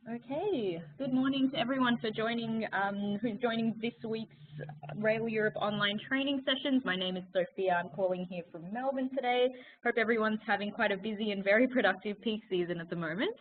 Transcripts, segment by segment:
Okay, good morning to everyone for joining, who's joining this week's Rail Europe online training sessions. My name is Sophia. I'm calling here from Melbourne today. Hope everyone's having quite a busy and very productive peak season at the moment.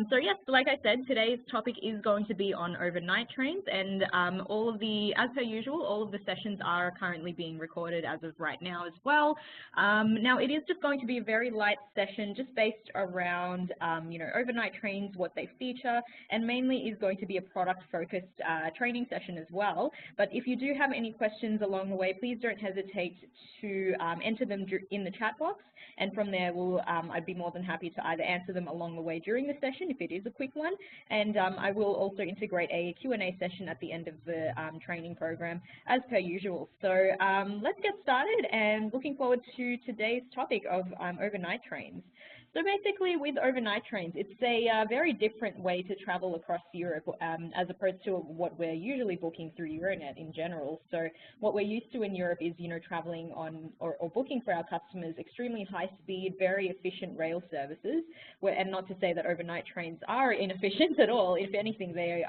So yes, like I said, today's topic is going to be on overnight trains, and as per usual, all of the sessions are currently being recorded as of right now as well. Now it is just going to be a very light session, just based around, overnight trains, what they feature, and mainly is going to be a product-focused training session as well. But if you do have any questions along the way, please don't hesitate to enter them in the chat box, and from there I'd be more than happy to either answer them along the way during the session if it is a quick one, and I will also integrate a Q&A session at the end of the training program as per usual. So let's get started, and looking forward to today's topic of overnight trains. So basically, with overnight trains, it's a very different way to travel across Europe as opposed to what we're usually booking through Euronet in general. So what we're used to in Europe is, traveling on or booking for our customers extremely high-speed, very efficient rail services. And not to say that overnight trains are inefficient at all. If anything, they're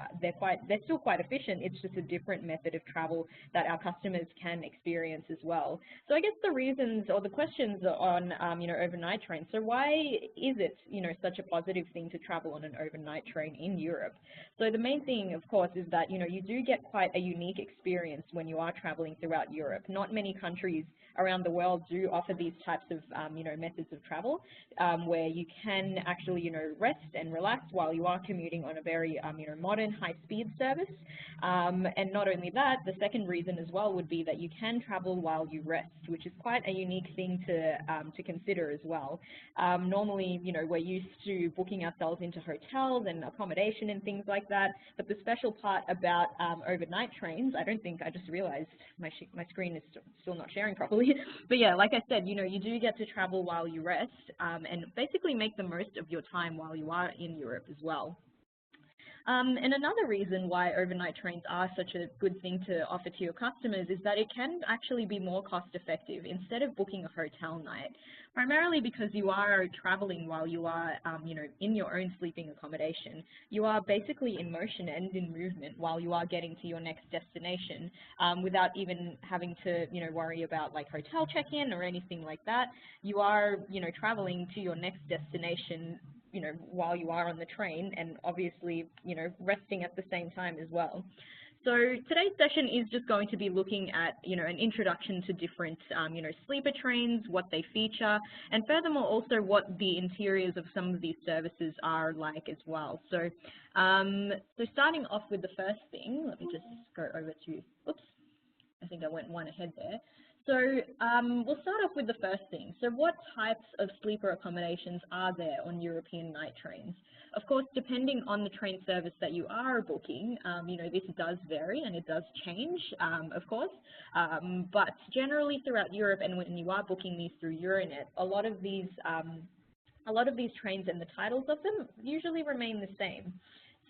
still quite efficient. It's just a different method of travel that our customers can experience as well. So I guess the reasons or the questions on overnight trains. So why is it, such a positive thing to travel on an overnight train in Europe? So the main thing, of course, is that, you do get quite a unique experience when you are traveling throughout Europe. Not many countries around the world do offer these types of, methods of travel where you can actually, rest and relax while you are commuting on a very, modern high-speed service. And not only that, the second reason as well would be that you can travel while you rest, which is quite a unique thing to consider as well. Normally, we're used to booking ourselves into hotels and accommodation and things like that, but the special part about overnight trains, I just realized my screen is still not sharing properly, but yeah, like I said, you do get to travel while you rest and basically make the most of your time while you are in Europe as well. And another reason why overnight trains are such a good thing to offer to your customers is that it can actually be more cost effective instead of booking a hotel night, primarily because you are traveling while you are, in your own sleeping accommodation. You are basically in motion and in movement while you are getting to your next destination without even having to, worry about like hotel check-in or anything like that. You are, traveling to your next destination while you are on the train, and obviously, resting at the same time as well. So today's session is just going to be looking at, an introduction to different, sleeper trains, what they feature, and furthermore also what the interiors of some of these services are like as well. So, so starting off with the first thing, let me just go over to, oops, I think I went one ahead there. So we'll start off with the first thing. So what types of sleeper accommodations are there on European night trains? Of course, depending on the train service that you are booking, this does vary and it does change, of course. But generally throughout Europe, and when you are booking these through Euronet, a lot of these trains and the titles of them usually remain the same.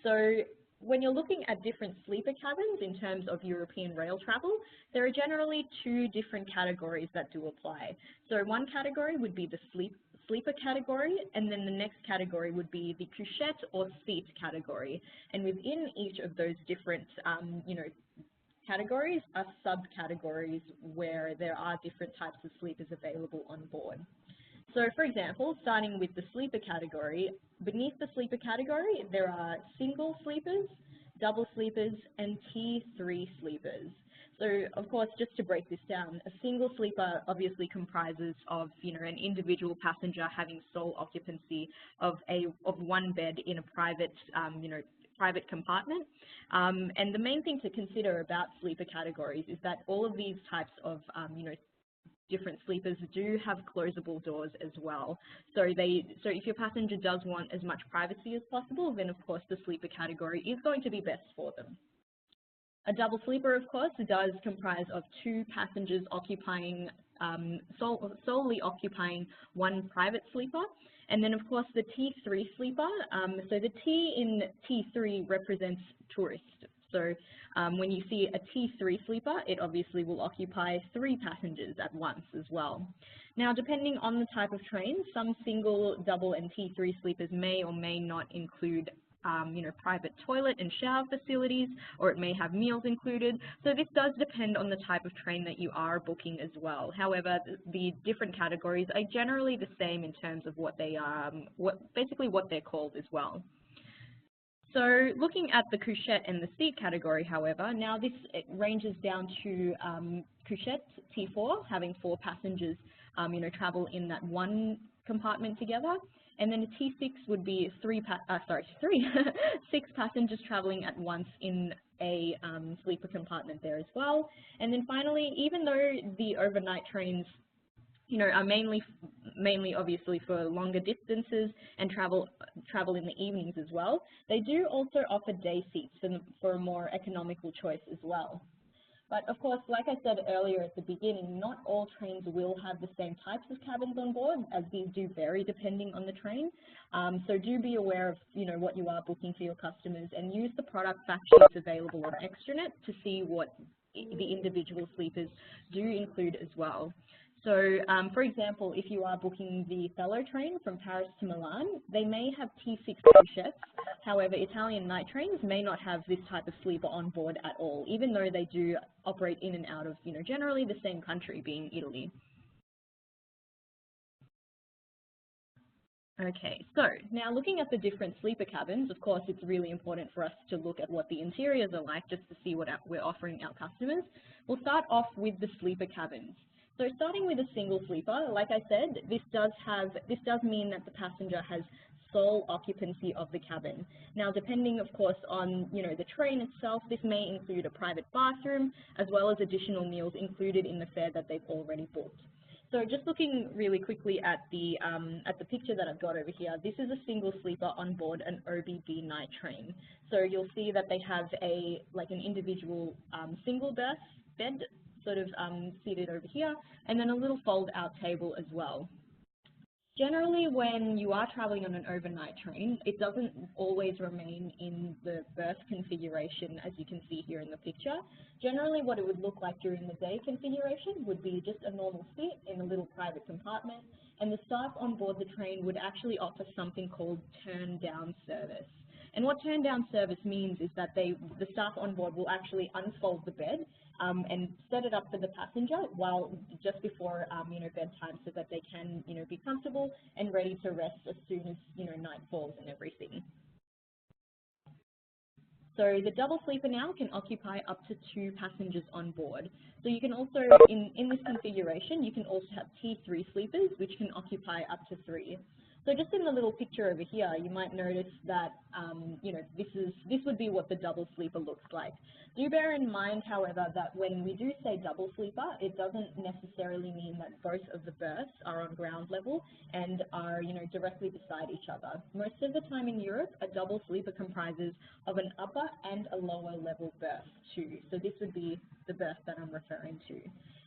So when you're looking at different sleeper cabins in terms of European rail travel, there are generally two different categories that do apply. So one category would be the sleeper category, and then the next category would be the couchette or seat category. And within each of those different, categories are subcategories where there are different types of sleepers available on board. So for example, starting with the sleeper category, beneath the sleeper category, there are single sleepers, double sleepers, and T3 sleepers. So of course, just to break this down, a single sleeper obviously comprises of, an individual passenger having sole occupancy of one bed in a private, private compartment. And the main thing to consider about sleeper categories is that all of these types of, different sleepers do have closable doors as well. So if your passenger does want as much privacy as possible, then of course the sleeper category is going to be best for them. A double sleeper, of course, does comprise of two passengers occupying, solely occupying one private sleeper. And then of course the T3 sleeper, so the T in T3 represents tourist. So when you see a T3 sleeper, it obviously will occupy 3 passengers at once as well. Now, depending on the type of train, some single, double, and T3 sleepers may or may not include private toilet and shower facilities, or it may have meals included. So this does depend on the type of train that you are booking as well. However, the different categories are generally the same in terms of what they are, basically what they're called as well. So looking at the couchette and the seat category, however, now this ranges down to couchette T4, having 4 passengers, travel in that one compartment together, and then a T6 would be 6 passengers traveling at once in a sleeper compartment there as well. And then finally, even though the overnight trains are mainly obviously for longer distances and travel in the evenings as well, they do also offer day seats for a more economical choice as well. But of course, like I said earlier at the beginning, not all trains will have the same types of cabins on board, as these do vary depending on the train. So do be aware of what you are booking for your customers, and use the product fact sheets available on Extranet to see what the individual sleepers do include as well. So, for example, if you are booking the Thello train from Paris to Milan, they may have T6 couchettes. However, Italian night trains may not have this type of sleeper on board at all, even though they do operate in and out of, generally the same country, being Italy. Okay, so now looking at the different sleeper cabins, of course, it's really important for us to look at what the interiors are like, just to see what we're offering our customers. We'll start off with the sleeper cabins. So starting with a single sleeper, like I said, this does mean that the passenger has sole occupancy of the cabin. Now, depending, of course, on the train itself, this may include a private bathroom as well as additional meals included in the fare that they've already booked. So just looking really quickly at the picture that I've got over here, this is a single sleeper on board an OBB night train. So you'll see that they have an individual single berth bed sort of seated over here, and then a little fold-out table as well. Generally, when you are traveling on an overnight train, it doesn't always remain in the berth configuration, as you can see here in the picture. Generally, what it would look like during the day configuration would be just a normal seat in a little private compartment, and the staff on board the train would actually offer something called turn-down service. And what turn-down service means is that the staff on board will actually unfold the bed and set it up for the passenger just before bedtime, so that they can be comfortable and ready to rest as soon as night falls and everything. So the double sleeper now can occupy up to 2 passengers on board. So you can also, in this configuration, you can also have T3 sleepers, which can occupy up to 3. So just in the little picture over here, you might notice that, this would be what the double sleeper looks like. Do bear in mind, however, that when we do say double sleeper, it doesn't necessarily mean that both of the berths are on ground level and are, directly beside each other. Most of the time in Europe, a double sleeper comprises of an upper and a lower level berth too. So this would be the berth that I'm referring to.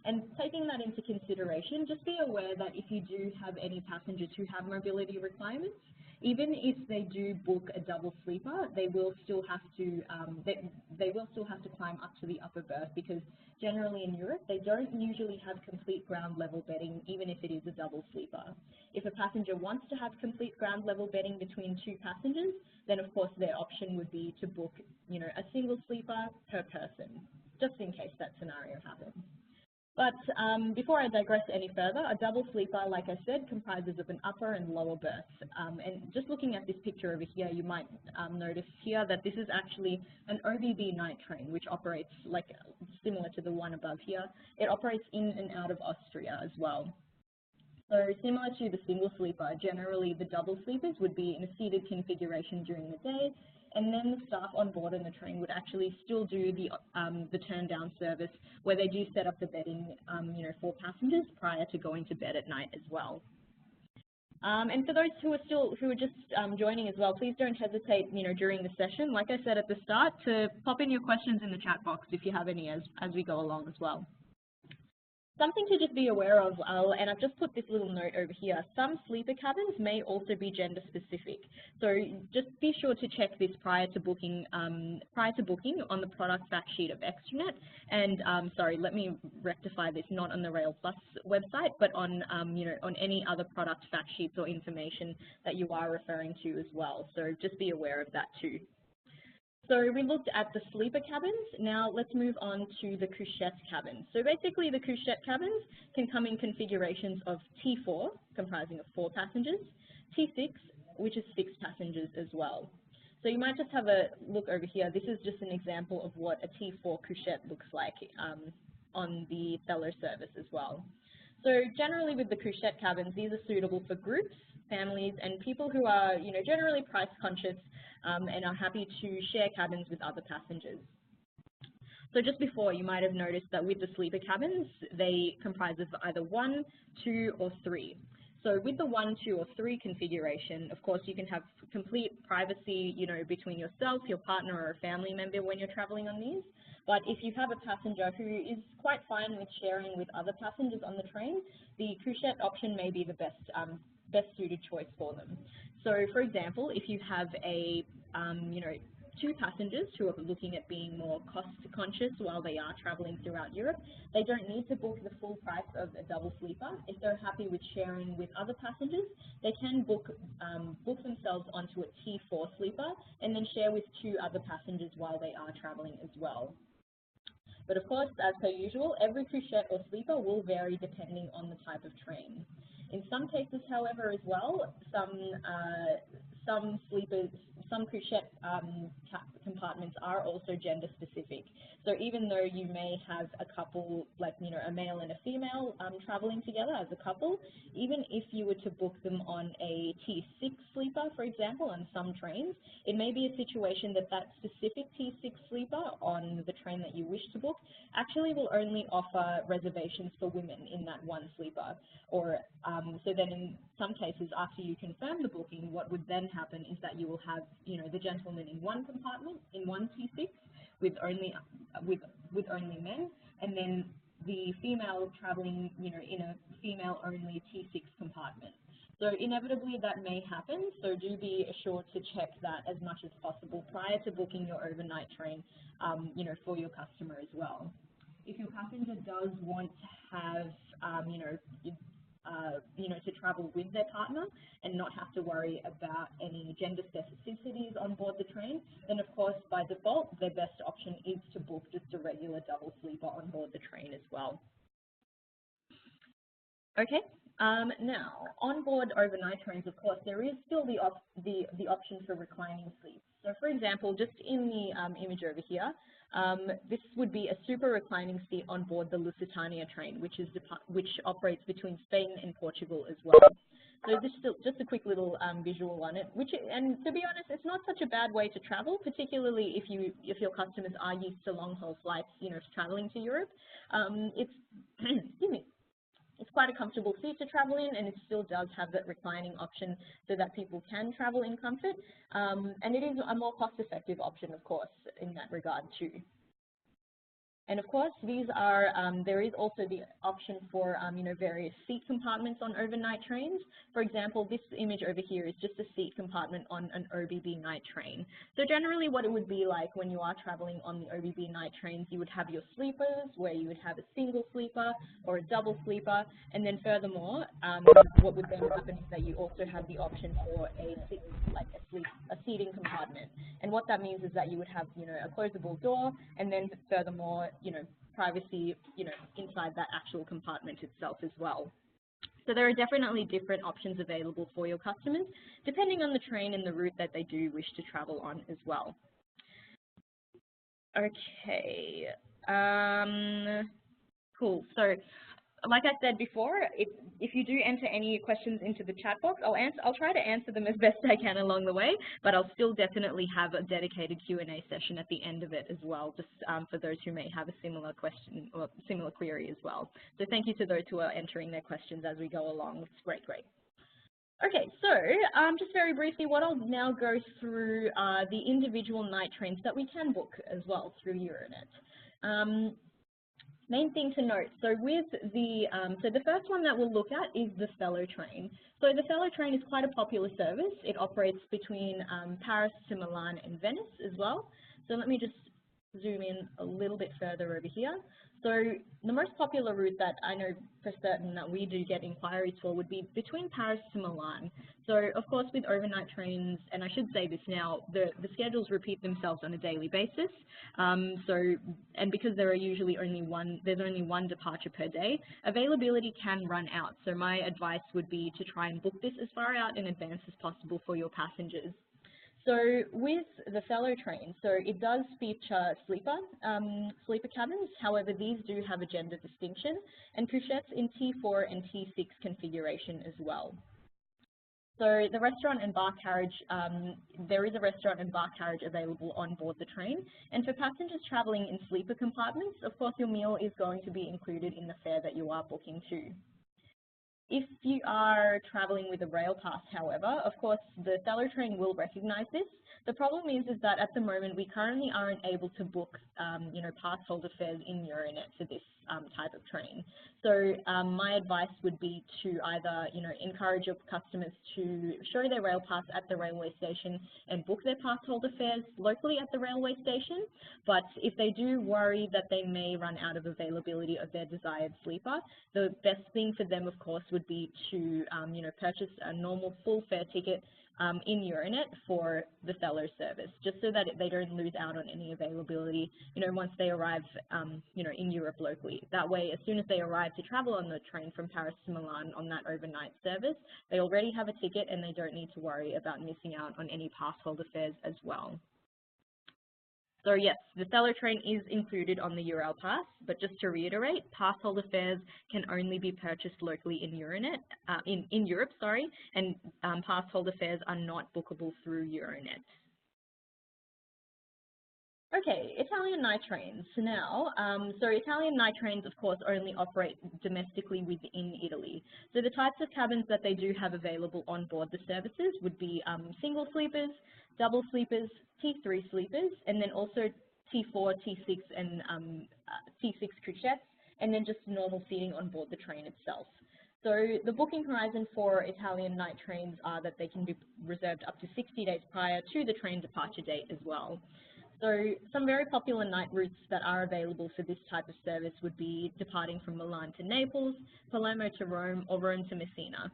And taking that into consideration, just be aware that if you do have any passengers who have mobility requirements, even if they do book a double sleeper, they will still have to climb up to the upper berth, because generally in Europe they don't usually have complete ground level bedding, even if it is a double sleeper. If a passenger wants to have complete ground level bedding between 2 passengers, then of course their option would be to book a single sleeper per person, just in case that scenario happens. But before I digress any further, a double sleeper, like I said, comprises of an upper and lower berth. And just looking at this picture over here, you might notice here that this is actually an OBB night train, which operates similar to the one above here. It operates in and out of Austria as well. So similar to the single sleeper, generally the double sleepers would be in a seated configuration during the day, and then the staff on board in the train would actually still do the turn-down service, where they do set up the bedding, for passengers prior to going to bed at night as well. And for those who are just joining as well, please don't hesitate, during the session, like I said at the start, to pop in your questions in the chat box if you have any as we go along as well. Something to just be aware of, and I've just put this little note over here, some sleeper cabins may also be gender specific. So just be sure to check this prior to booking on the product fact sheet of Extranet. And sorry, let me rectify this, not on the Rail Plus website, but on on any other product fact sheets or information that you are referring to as well. So just be aware of that too. So we looked at the sleeper cabins. Now let's move on to the couchette cabins. So basically the couchette cabins can come in configurations of T4, comprising of 4 passengers, T6, which is 6 passengers as well. So you might just have a look over here. This is just an example of what a T4 couchette looks like on the Othello service as well. So generally with the couchette cabins, these are suitable for groups, families, and people who are generally price conscious and are happy to share cabins with other passengers. So just before, you might have noticed that with the sleeper cabins, they comprise of either 1, 2, or 3. So with the 1, 2, or 3 configuration, of course, you can have complete privacy, between yourself, your partner, or a family member when you're traveling on these. But if you have a passenger who is quite fine with sharing with other passengers on the train, the couchette option may be the best suited choice for them. So, for example, if you have a 2 passengers who are looking at being more cost conscious while they are traveling throughout Europe, they don't need to book the full price of a double sleeper. If they're happy with sharing with other passengers, they can book themselves onto a T4 sleeper and then share with 2 other passengers while they are traveling as well. But of course, as per usual, every couchette or sleeper will vary depending on the type of train. In some cases, however, as well, some couchette compartments are also gender specific. So even though you may have a couple, like a male and a female traveling together as a couple, even if you were to book them on a T6 sleeper, for example, on some trains, it may be a situation that that specific T6 sleeper on the train that you wish to book actually will only offer reservations for women in that one sleeper. Or so then in some cases, after you confirm the booking, what would then happen is that you will have, the gentleman in one compartment, in one T6, with only men, and then the female traveling, in a female-only T6 compartment. So inevitably that may happen, so do be assured to check that as much as possible prior to booking your overnight train, for your customer as well. If your passenger does want to have, to travel with their partner and not have to worry about any gender specificities on board the train, then of course by default their best option is to book just a regular double sleeper on board the train as well. Okay, now on board overnight trains, of course, there is still the option for reclining seats. So for example, just in the image over here, this would be a super reclining seat on board the Lusitania train, which operates between Spain and Portugal as well. So this is just a quick little visual on it, and to be honest, it's not such a bad way to travel, particularly if your customers are used to long-haul flights, traveling to Europe. It's excuse me. It's quite a comfortable seat to travel in, and it still does have that reclining option so that people can travel in comfort. And it is a more cost-effective option, of course, in that regard too. And of course, these are, there is also the option for, various seat compartments on overnight trains. For example, this image over here is just a seat compartment on an OBB night train. So generally what it would be like when you are traveling on the OBB night trains, you would have your sleepers where you would have a single sleeper or a double sleeper. And then furthermore, what would then happen is that you also have the option for a seating compartment. And what that means is that you would have, a closable door, and then furthermore, privacy, inside that actual compartment itself as well. So there are definitely different options available for your customers, depending on the train and the route that they do wish to travel on as well. Okay, cool. So like I said before, if you do enter any questions into the chat box, I'll try to answer them as best I can along the way, but I'll still definitely have a dedicated Q&A session at the end of it as well, just for those who may have a similar question or similar query as well. So thank you to those who are entering their questions as we go along. It's great. Okay, so just very briefly, what I'll now go through are the individual night trains that we can book as well through Euronet. Main thing to note, so with the first one that we'll look at is the Fellow Train. So the Fellow Train is quite a popular service. It operates between Paris to Milan and Venice as well. So let me just zoom in a little bit further over here. So the most popular route that I know for certain that we do get inquiries for would be between Paris to Milan. So of course with overnight trains, and I should say this now, the schedules repeat themselves on a daily basis. And because there are usually there's only one departure per day, availability can run out. So my advice would be to try and book this as far out in advance as possible for your passengers. So with the Fellow Train, so it does feature sleeper cabins. However, these do have a gender distinction, and couchettes in T4 and T6 configuration as well. So the restaurant and bar carriage, there is a restaurant and bar carriage available on board the train. And for passengers travelling in sleeper compartments, of course your meal is going to be included in the fare that you are booking too. If you are travelling with a rail pass, however, of course the Fellow Train will recognise this. The problem is that at the moment we currently aren't able to book, pass holder fares in Euronet for this type of train. So my advice would be to either, encourage your customers to show their rail pass at the railway station and book their pass holder fares locally at the railway station. But if they do worry that they may run out of availability of their desired sleeper, the best thing for them, of course, would be to, purchase a normal full fare ticket in Euronet for the Fellow service, just so that they don't lose out on any availability, once they arrive, in Europe locally. That way, as soon as they arrive to travel on the train from Paris to Milan on that overnight service, they already have a ticket and they don't need to worry about missing out on any pass holder fares as well. So yes, the Fellow Train is included on the Eurail Pass, but just to reiterate, pass holder fares can only be purchased locally in Euronet, in Europe, and pass holder fares are not bookable through Euronet. Okay, Italian night trains. Now, so Italian night trains, of course, only operate domestically within Italy. So the types of cabins that they do have available on board the services would be single sleepers, double sleepers, T3 sleepers, and then also T4, T6, and T6 couchettes, and then just normal seating on board the train itself. So the booking horizon for Italian night trains are that they can be reserved up to 60 days prior to the train departure date as well. So some very popular night routes that are available for this type of service would be departing from Milan to Naples, Palermo to Rome, or Rome to Messina.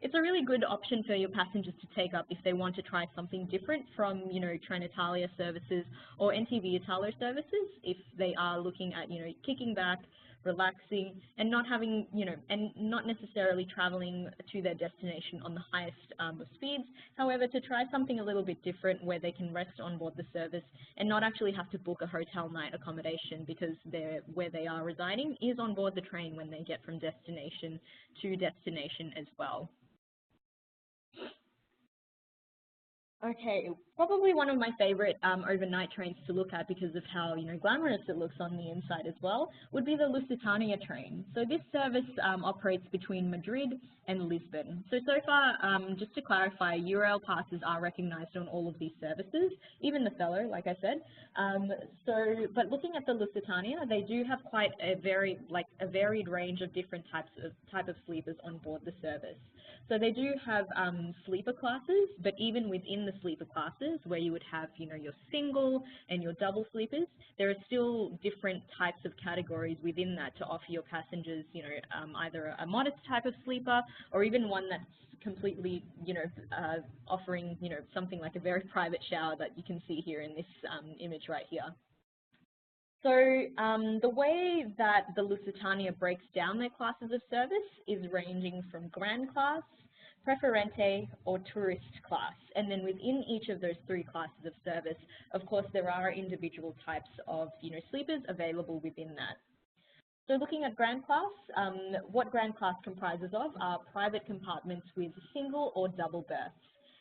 It's a really good option for your passengers to take up if they want to try something different from, Trenitalia services or NTV Italo services, if they are looking at, kicking back, relaxing, and not having, and not necessarily traveling to their destination on the highest of speeds. However, to try something a little bit different where they can rest on board the service and not actually have to book a hotel night accommodation because where they are residing is on board the train when they get from destination to destination as well. Okay, probably one of my favorite overnight trains to look at because of how, glamorous it looks on the inside as well, would be the Lusitania train. So this service operates between Madrid and Lisbon. So far, just to clarify, Eurail passes are recognized on all of these services, even the Fellow, like I said. But looking at the Lusitania, they do have quite a varied range of different type of sleepers on board the service. So they do have sleeper classes, but even within the sleeper classes, where you would have, your single and your double sleepers, there are still different types of categories within that to offer your passengers, either a modest type of sleeper or even one that's completely, offering, something like a very private shower that you can see here in this image right here. So the way that the Lusitania breaks down their classes of service is ranging from Grand Class, Preferente, or Tourist Class. And then within each of those three classes of service, of course, there are individual types of, sleepers available within that. So looking at Grand Class, what Grand Class comprises of are private compartments with single or double berths.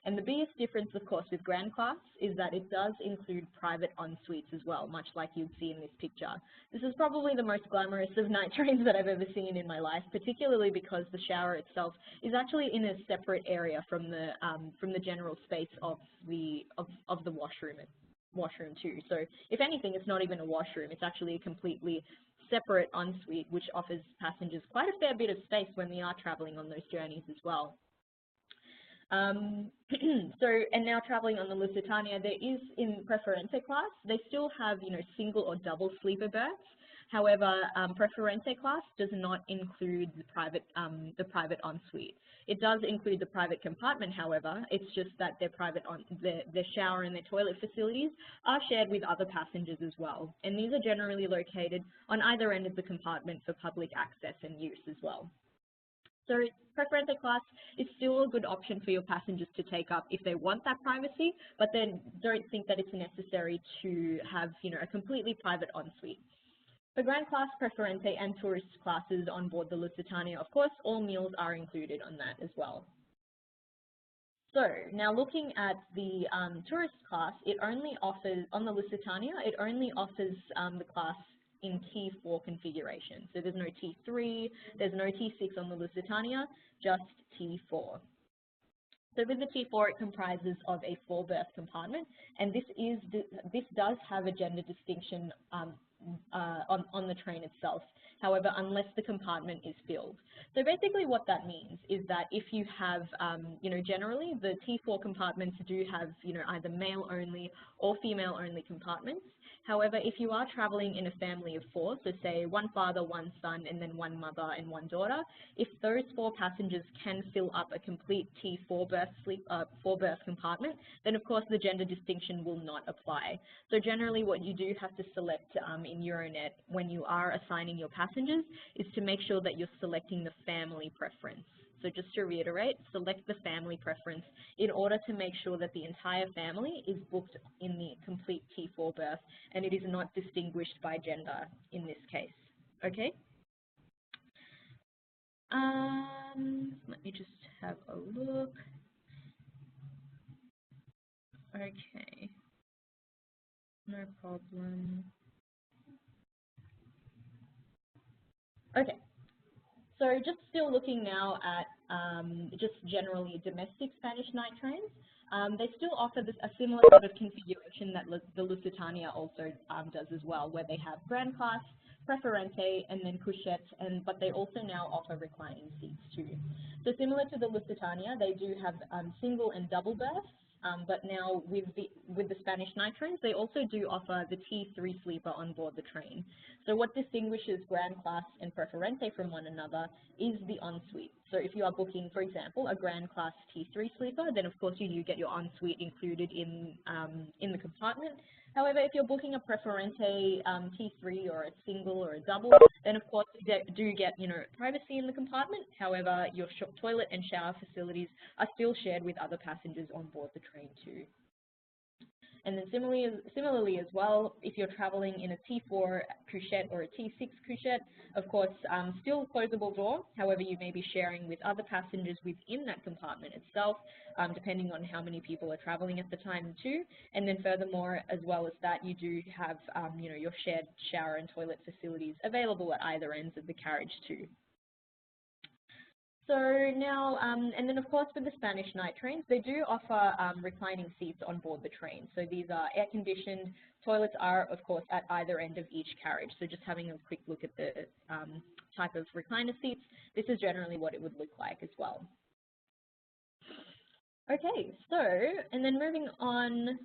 And the biggest difference, of course, with Grand Class is that it does include private en-suites as well, much like you'd see in this picture. This is probably the most glamorous of night trains that I've ever seen in my life, particularly because the shower itself is actually in a separate area from the general space of the washroom too. So if anything, it's not even a washroom, it's actually a completely separate ensuite, which offers passengers quite a fair bit of space when they are traveling on those journeys as well. And now traveling on the Lusitania, there is in Preferente class, they still have, single or double sleeper berths. However, Preferente class does not include the private ensuite. It does include the private compartment, however. It's just that their their shower and their toilet facilities are shared with other passengers as well. And these are generally located on either end of the compartment for public access and use as well. So Preferente class is still a good option for your passengers to take up if they want that privacy, but then don't think that it's necessary to have, a completely private ensuite. For Grand Class, Preferente, and tourist classes on board the Lusitania, of course, all meals are included on that as well. So now looking at the tourist class, it only offers, on the Lusitania, it only offers the class in T4 configuration. So there's no T3, there's no T6 on the Lusitania, just T4. So with the T4, it comprises of a 4-berth compartment, and this does have a gender distinction on the train itself. However, unless the compartment is filled. So basically what that means is that if you have, generally the T4 compartments do have, either male only or female only compartments. However, if you are traveling in a family of 4, so say one father, one son, and then one mother and one daughter, if those 4 passengers can fill up a complete T4 berth compartment, then of course the gender distinction will not apply. So generally what you do have to select in Euronet when you are assigning your passengers is to make sure that you're selecting the family preference. So just to reiterate, select the family preference in order to make sure that the entire family is booked in the complete T4 berth and it is not distinguished by gender in this case. Okay? Let me just have a look. Okay. No problem. Okay. So just still looking now at just generally domestic Spanish night trains, they still offer a similar sort of configuration that the Lusitania also does as well, where they have Grand Class, Preferente, and then Couchette, but they also now offer reclining seats too. So similar to the Lusitania, they do have single and double berths, but now with the Spanish night trains, they also do offer the T3 sleeper on board the train. So what distinguishes Grand Class and Preferente from one another is the ensuite. So if you are booking, for example, a Grand Class T3 sleeper, then of course you do get your ensuite included in the compartment. However, if you're booking a Preferente T3 or a single or a double, then of course you do get, privacy in the compartment. However, your toilet and shower facilities are still shared with other passengers on board the train too. And then similarly as well, if you're traveling in a T4 couchette or a T6 couchette, of course, still closable door. However, you may be sharing with other passengers within that compartment itself, depending on how many people are traveling at the time too. And then furthermore, as well as that, you do have, your shared shower and toilet facilities available at either ends of the carriage too. So now, and then of course with the Spanish night trains, they do offer reclining seats on board the train. So these are air conditioned, toilets are of course at either end of each carriage. So just having a quick look at the type of recliner seats, this is generally what it would look like as well. Okay, so, and then moving on.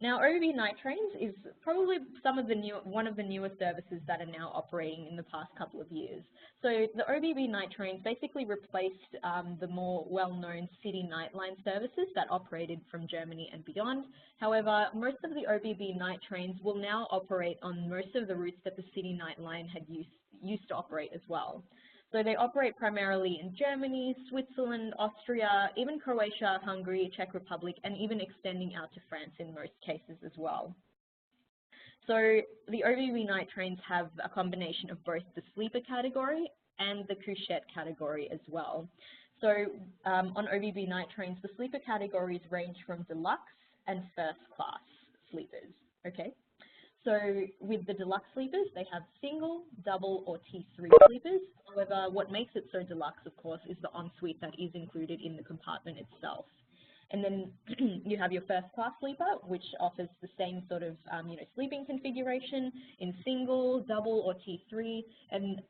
Now, OBB night trains is probably one of the newer services that are now operating in the past couple of years. So the OBB night trains basically replaced the more well-known city nightline services that operated from Germany and beyond. However, most of the OBB night trains will now operate on most of the routes that the city nightline had used to operate as well. So they operate primarily in Germany, Switzerland, Austria, even Croatia, Hungary, Czech Republic, and even extending out to France in most cases as well. So the OBB night trains have a combination of both the sleeper category and the couchette category as well. So on OBB night trains, the sleeper categories range from deluxe and first class sleepers, okay? So with the deluxe sleepers, they have single, double, or T3 sleepers. However, what makes it so deluxe, of course, is the ensuite that is included in the compartment itself. And then you have your first class sleeper, which offers the same sort of sleeping configuration in single, double, or T3. And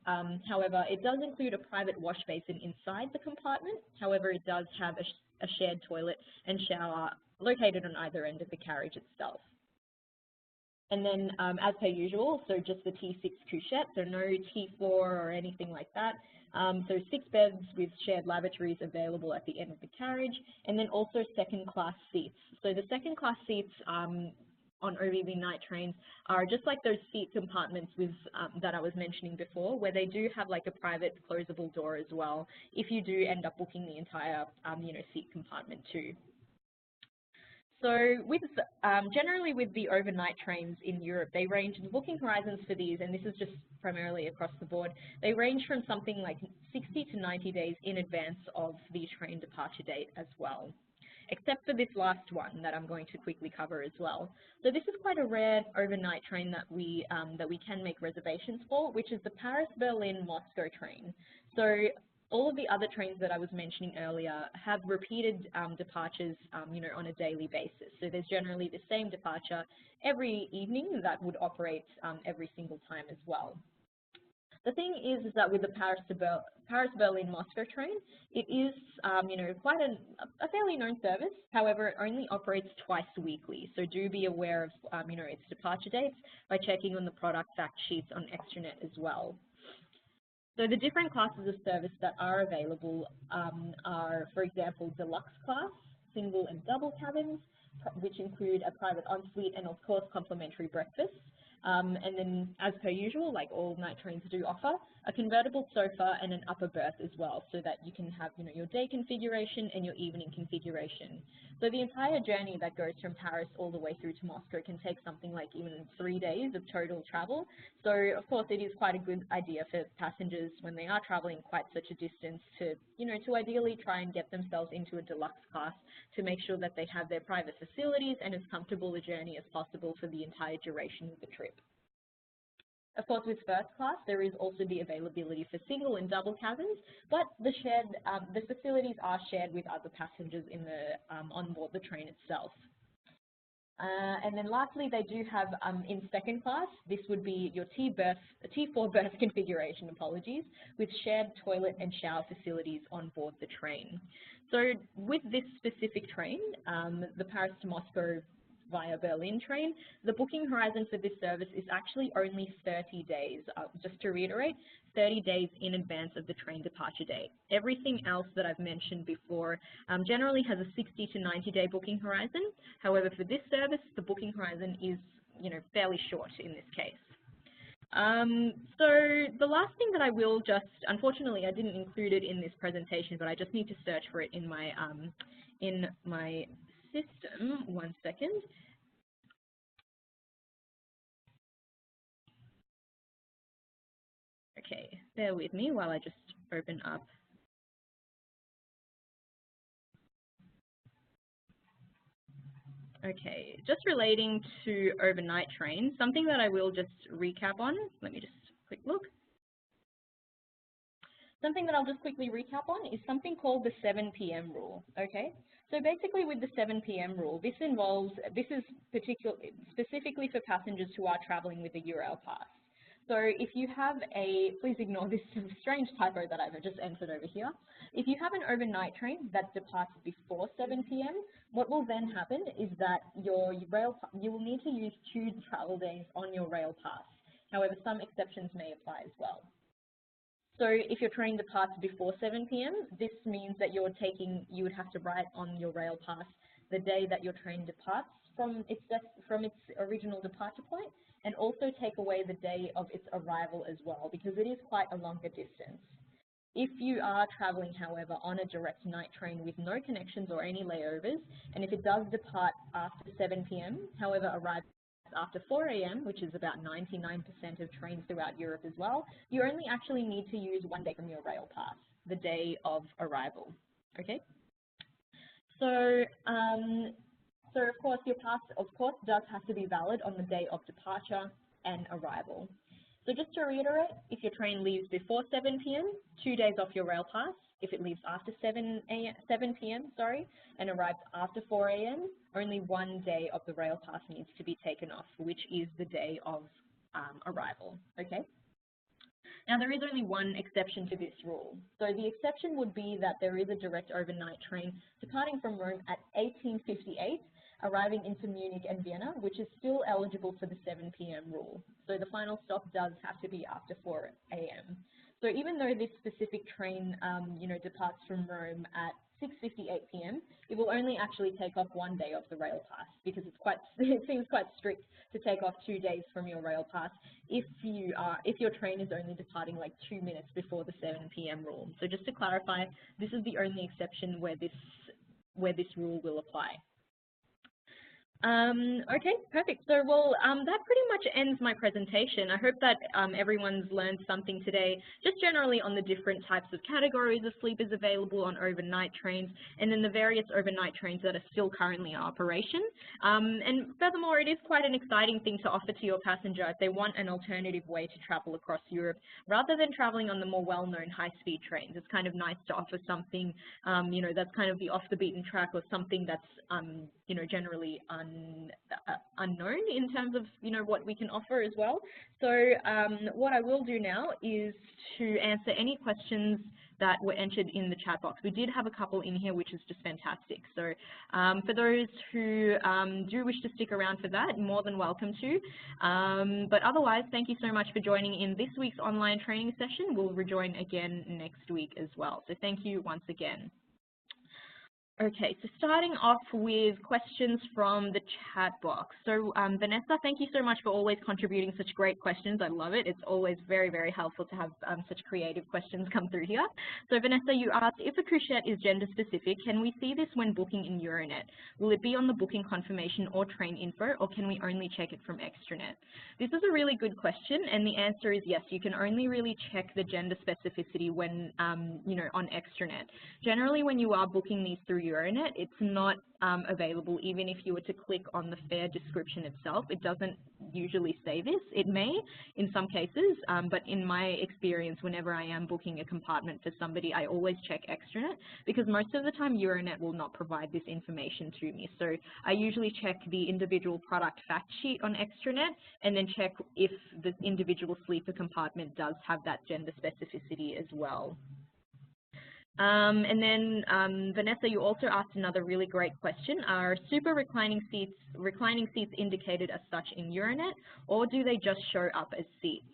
however, it does include a private wash basin inside the compartment. However, it does have a shared toilet and shower located on either end of the carriage itself. And then, as per usual, so just the T6 couchette, so no T4 or anything like that. So 6 beds with shared lavatories available at the end of the carriage, and then also second-class seats. So the second-class seats on OVB night trains are just like those seat compartments with that I was mentioning before, where they do have like a private closable door as well, if you do end up booking the entire seat compartment too. So with generally with the overnight trains in Europe, they range, the booking horizons for these, and this is just primarily across the board, they range from something like 60 to 90 days in advance of the train departure date as well, except for this last one that I'm going to quickly cover as well. So this is quite a rare overnight train that we can make reservations for, which is the Paris-Berlin-Moscow train. So all of the other trains that I was mentioning earlier have repeated departures, on a daily basis. So there's generally the same departure every evening that would operate every single time as well. The thing is that with the Paris-Berlin-Moscow train, it is, quite a fairly known service. However, it only operates twice weekly. So do be aware of, its departure dates by checking on the product fact sheets on Extranet as well. So the different classes of service that are available are, for example, deluxe class, single and double cabins, which include a private ensuite and, of course, complimentary breakfast. And then, as per usual, like all night trains do offer, a convertible sofa and an upper berth as well, so that you can have, your day configuration and your evening configuration. So the entire journey that goes from Paris all the way through to Moscow can take something like even 3 days of total travel. So, of course, it is quite a good idea for passengers when they are traveling quite such a distance to, to ideally try and get themselves into a deluxe class to make sure that they have their private facilities and as comfortable a journey as possible for the entire duration of the trip. Of course, with first class, there is also the availability for single and double cabins, but the facilities are shared with other passengers in on board the train itself. And then lastly, they do have in second class, this would be your T4 berth configuration, with shared toilet and shower facilities on board the train. So with this specific train, the Paris to Moscow via Berlin train, the booking horizon for this service is actually only 30 days. Just to reiterate, 30 days in advance of the train departure date. Everything else that I've mentioned before generally has a 60 to 90 day booking horizon. However, for this service, the booking horizon is, fairly short in this case. So the last thing that I will just, unfortunately, I didn't include it in this presentation, but I just need to search for it in my system. 1 second. Okay, bear with me while I just open up. Okay, just relating to overnight trains, something that I will just recap on. Let me just quick look. Something that I'll just quickly recap on is something called the 7 p.m. rule, okay? So basically with the 7 p.m. rule, this is specifically for passengers who are traveling with a Eurail pass. So if you have please ignore this strange typo that I've just entered over here. If you have an overnight train that departs before 7 p.m., what will then happen is that you will need to use 2 travel days on your rail pass. However, some exceptions may apply as well. So if your train departs before 7 p.m., this means that you would have to write on your rail pass the day that your train departs from its original departure point, and also take away the day of its arrival as well, because it is quite a longer distance. If you are traveling, however, on a direct night train with no connections or any layovers, and if it does depart after 7 p.m., however, arrives after 4 a.m., which is about 99% of trains throughout Europe as well, you only actually need to use 1 day from your rail pass, the day of arrival, okay? So, of course, your pass, does have to be valid on the day of departure and arrival. So just to reiterate, if your train leaves before 7 p.m., 2 days off your rail pass. If it leaves after 7 p.m., and arrives after 4 a.m., only 1 day of the rail pass needs to be taken off, which is the day of arrival. Okay. Now, there is only one exception to this rule. So the exception would be that there is a direct overnight train departing from Rome at 18:58, arriving into Munich and Vienna, which is still eligible for the 7 p.m. rule. So the final stop does have to be after 4 a.m. So even though this specific train, departs from Rome at 6:58 p.m., it will only actually take off 1 day of the rail pass, because it seems quite strict to take off 2 days from your rail pass if your train is only departing like 2 minutes before the 7 p.m. rule. So just to clarify, this is the only exception where this rule will apply. Okay, perfect. So, that pretty much ends my presentation. I hope that everyone's learned something today, just generally on the different types of categories of sleepers available on overnight trains, and then the various overnight trains that are still currently in operation. And furthermore, it is quite an exciting thing to offer to your passenger if they want an alternative way to travel across Europe, rather than traveling on the more well-known high-speed trains. It's kind of nice to offer something, that's kind of the off-the-beaten track, or something that's, generally unknown in terms of, what we can offer as well. So what I will do now is to answer any questions that were entered in the chat box. We did have a couple in here, which is just fantastic. So for those who do wish to stick around for that, more than welcome to. But otherwise, thank you so much for joining in this week's online training session. We'll rejoin again next week as well. So thank you once again. Okay, so starting off with questions from the chat box. So Vanessa, thank you so much for always contributing such great questions. I love it. It's always very, very helpful to have such creative questions come through here. So Vanessa, you asked, if a couchette is gender specific, can we see this when booking in Euronet? Will it be on the booking confirmation or train info, or can we only check it from Extranet? This is a really good question, and the answer is yes. You can only really check the gender specificity when, on Extranet. Generally, when you are booking these through Euronet, it's not available even if you were to click on the fare description itself. It doesn't usually say this. It may in some cases, but in my experience, whenever I am booking a compartment for somebody, I always check Extranet, because most of the time Euronet will not provide this information to me. So I usually check the individual product fact sheet on Extranet, and then check if the individual sleeper compartment does have that gender specificity as well. And then Vanessa, you also asked another really great question. Are super reclining seats indicated as such in Euronet, or do they just show up as seats?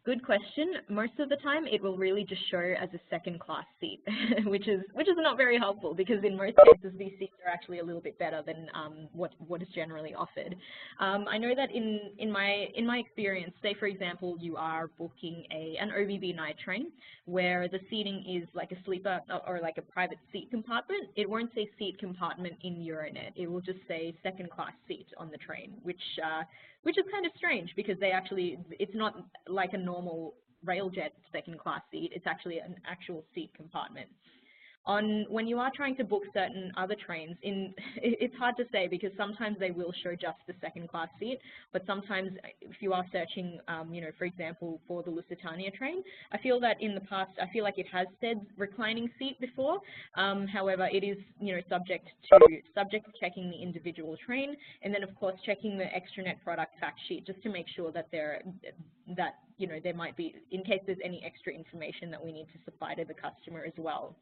Good question. Most of the time, it will really just show as a second-class seat, which is not very helpful, because in most cases these seats are actually a little bit better than what is generally offered. I know that in my experience, say for example you are booking an OBB night train where the seating is like a sleeper or like a private seat compartment. It won't say seat compartment in Euronet. It will just say second-class seat on the train, which is kind of strange, because it's not like a normal Railjet second-class seat. It's actually an actual seat compartment. When you are trying to book certain other trains, it's hard to say, because sometimes they will show just the second-class seat, but sometimes if you are searching, for example, for the Lusitania train, I feel that in the past, I feel like it has said reclining seat before. However, it is, subject to checking the individual train, and then of course checking the Extranet product fact sheet, just to make sure that there might be, in case there's any extra information that we need to supply to the customer as well.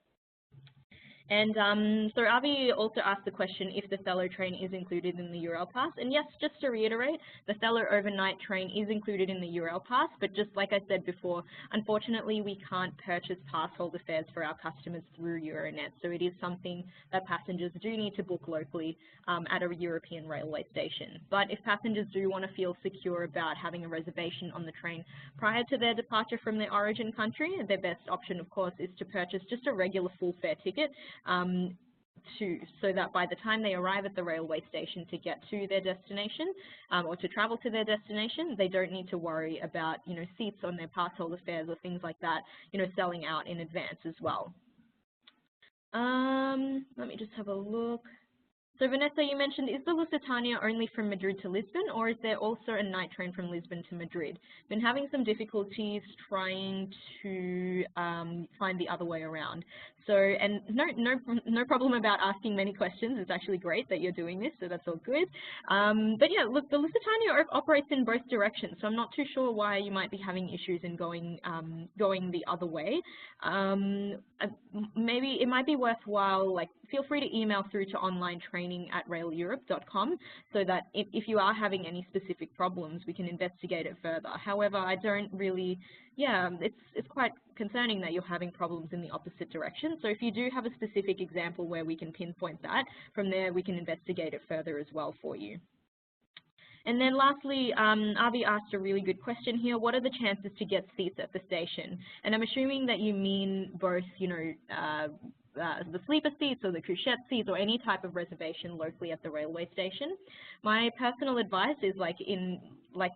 And so Avi also asked the question if the Thello train is included in the Euralpass. And yes, just to reiterate, the Thello overnight train is included in the Euralpass, but just like I said before, unfortunately we can't purchase pass holder fares for our customers through Euronet. So it is something that passengers do need to book locally at a European railway station. But if passengers do want to feel secure about having a reservation on the train prior to their departure from their origin country, their best option, of course, is to purchase just a regular full fare ticket, so that by the time they arrive at the railway station to get to their destination or to travel to their destination, they don't need to worry about seats on their pass holder fares or things like that selling out in advance as well. Let me just have a look. So Vanessa, you mentioned, is the Lusitania only from Madrid to Lisbon, or is there also a night train from Lisbon to Madrid? Been having some difficulties trying to find the other way around. So, and no problem about asking many questions. It's actually great that you're doing this, so that's all good. But yeah, look, the Lusitania operates in both directions, so I'm not too sure why you might be having issues in going the other way. Maybe it might be worthwhile, like, feel free to email through to onlinetraining@raileurope.com so that if you are having any specific problems, we can investigate it further. However, I don't really, yeah, it's quite concerning that you're having problems in the opposite direction. So if you do have a specific example where we can pinpoint that, from there we can investigate it further as well for you. And then lastly, Avi asked a really good question here. What are the chances to get seats at the station? And I'm assuming that you mean both, you know, the sleeper seats or the couchette seats or any type of reservation locally at the railway station. My personal advice is, like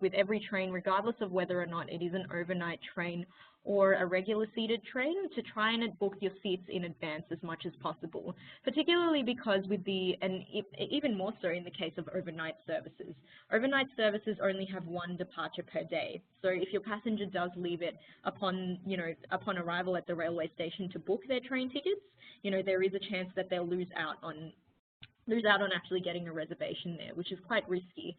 with every train, regardless of whether or not it is an overnight train or a regular seated train, to try and book your seats in advance as much as possible, particularly because with even more so in the case of overnight services. Overnight services only have one departure per day. So if your passenger does leave it upon arrival at the railway station to book their train tickets, you know, there is a chance that they'll lose out on actually getting a reservation there, which is quite risky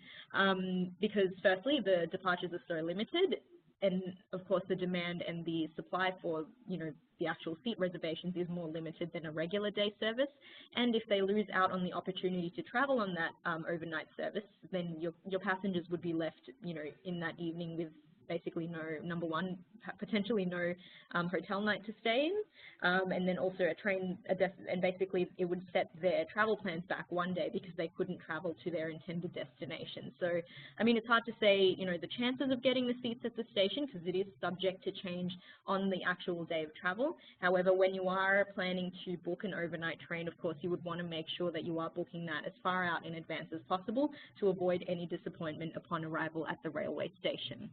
because firstly, the departures are so limited, and of course the demand and the supply for, you know, the actual seat reservations is more limited than a regular day service. And if they lose out on the opportunity to travel on that overnight service, then your passengers would be left, you know, in that evening with basically no, number one, potentially no hotel night to stay in, and then also and basically it would set their travel plans back one day because they couldn't travel to their intended destination. So, I mean, it's hard to say, you know, the chances of getting the seats at the station because it is subject to change on the actual day of travel. However, when you are planning to book an overnight train, of course, you would want to make sure that you are booking that as far out in advance as possible to avoid any disappointment upon arrival at the railway station.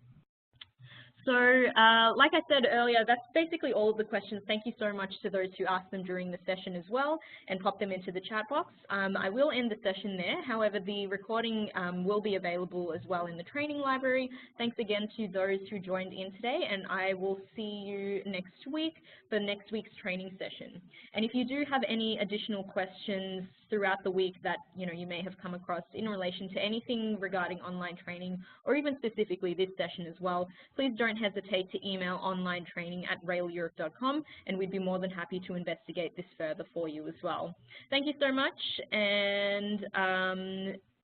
So like I said earlier, that's basically all of the questions. Thank you so much to those who asked them during the session as well and popped them into the chat box. I will end the session there. However, the recording will be available as well in the training library. Thanks again to those who joined in today, and I will see you next week for next week's training session. And if you do have any additional questions throughout the week that, you know, you may have come across in relation to anything regarding online training, or even specifically this session as well, please don't hesitate to email onlinetraining@raileurope.com, and we'd be more than happy to investigate this further for you as well. Thank you so much. And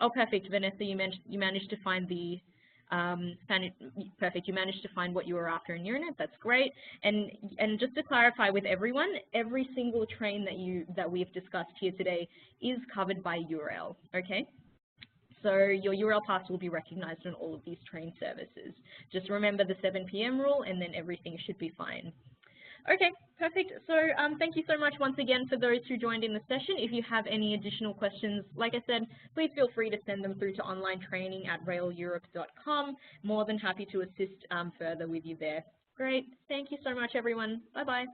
oh, perfect, Vanessa, you managed to find the perfect. You managed to find what you were after in Urenet. That's great. And just to clarify with everyone, every single train that we've discussed here today is covered by URL. Okay. So your URL pass will be recognized on all of these train services. Just remember the 7 p.m. rule, and then everything should be fine. Okay, perfect. So thank you so much once again for those who joined in the session. If you have any additional questions, like I said, please feel free to send them through to onlinetraining@raileurope.com. More than happy to assist further with you there. Great. Thank you so much, everyone. Bye-bye.